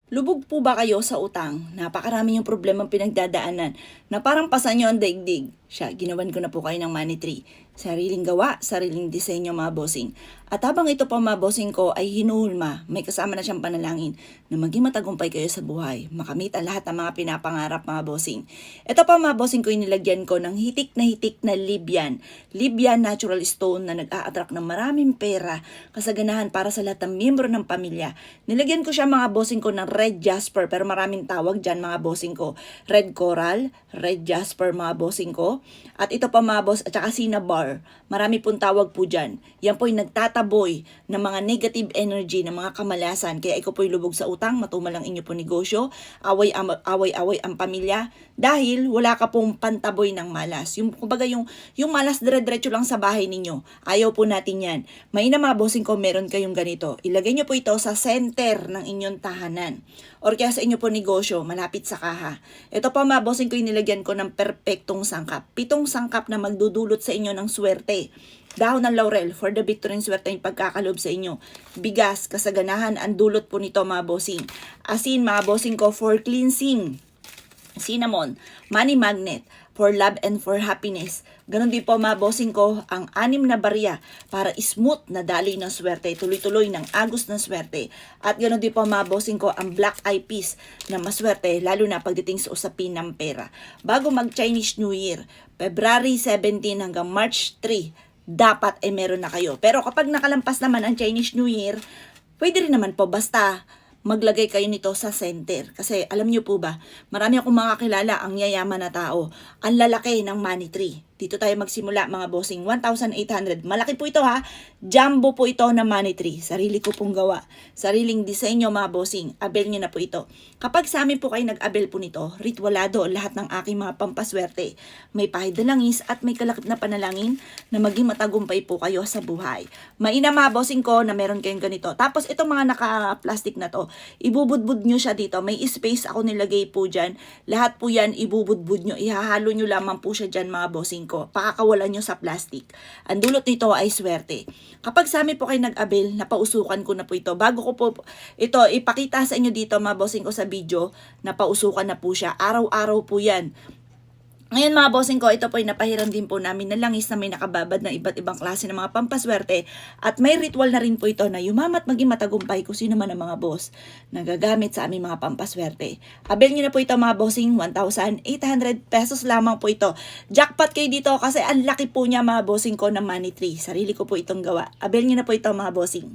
Lubog po ba kayo sa utang? Napakarami yung problemang pinagdadaanan na parang pasan nyo ang daigdig. Siya, ginawan ko na po kayo ng money tree. Sariling gawa, sariling disenyo mga bossing. At habang ito po mga bossing ko ay hinuhulma, may kasama na siyang panalangin na maging matagumpay kayo sa buhay. Makamit ang lahat ng mga pinapangarap mga bossing. Ito pa mga bossing ko, inilagyan ko ng hitik na Libyan. Libyan natural stone na nag-a-attract ng maraming pera, kasaganahan para sa lahat ng miyembro ng pamilya. Nilagyan ko siya mga bossing ko ng red jasper, pero maraming tawag dyan mga bossing ko. Red coral, red jasper mga bossing ko. At ito pa mga boss, at saka cinnabar. Marami pong tawag po dyan. Yan po yung nagtataboy ng mga negative energy, ng mga kamalasan. Kaya ikaw po'y lubog sa utang, matumal ang inyo po negosyo, away-away ang pamilya, dahil wala ka pong pantaboy ng malas. Kumbaga yung malas dire-diretso lang sa bahay ninyo. Ayaw po natin yan. May na mga bossing ko, meron kayong ganito. Ilagay nyo po ito sa center ng inyong tahanan. Or kaya sa inyo po negosyo, malapit sa kaha. Ito pa mga bossing ko, inilagyan ko ng perpektong sangkap. 7 sangkap na magdudulot sa inyo ng swerte. Dahon ng laurel for the victory and swerte yung pagkakalob sa inyo. Bigas, kasaganahan, ang dulot po nito mga bossing. Asin mga bossing ko for cleansing. Cinnamon, money magnet, for love and for happiness. Ganon din po mga bossing ko, ang 6 na barya para smooth na daloy ng swerte, tuloy-tuloy ng agos ng swerte. At ganon din po mga bossing ko, ang black eye peas na maswerte, lalo na pagdating sa usapin ng pera. Bago mag-Chinese New Year, February 17 hanggang March 3, dapat ay meron na kayo. Pero kapag nakalampas naman ang Chinese New Year, pwede rin naman po basta maglagay kayo nito sa center. Kasi alam nyo po ba, marami akong mga kilala ang yayaman na tao. Ang lalaki ng money tree. Dito tayo magsimula mga bossing. 1,800. Malaki po ito ha. Jumbo po ito na money tree. Sarili ko pong gawa. Sariling disenyo mga bossing. Abel nyo na po ito. Kapag sa amin po kayo nag-abel po nito, ritualado lahat ng aking mga pampaswerte. May pahid na langis at may kalakip na panalangin na maging matagumpay po kayo sa buhay. Maina mga bossing ko na meron kayong ganito. Tapos itong mga naka-plastic na to, ibubudbud nyo siya dito. May space ako nilagay po dyan. Lahat po yan ibubudbud nyo. Ihahalo nyo lamang po siya dyan mga bossing ko. Pakakawalan nyo sa plastic. Ang dulot nito ay swerte. Kapag sa amin po kayo nag-abel, napausukan ko na po ito. Bago ko po ito ipakita sa inyo dito mga bossing ko sa video, napausukan na po siya. Araw-araw po yan. Ngayon mga bossing ko, ito po ay napahiram din po namin na langis na may nakababad na iba't ibang klase ng mga pampaswerte. At may ritual na rin po ito na yumamat maging matagumpay kung sino man ang mga boss na gagamit sa aming mga pampaswerte. Abel nyo na po ito mga bossing, 1,800 pesos lamang po ito. Jackpot kayo dito kasi ang laki po niya mga bossing ko ng money tree. Sarili ko po itong gawa. Abel nyo na po ito mga bossing.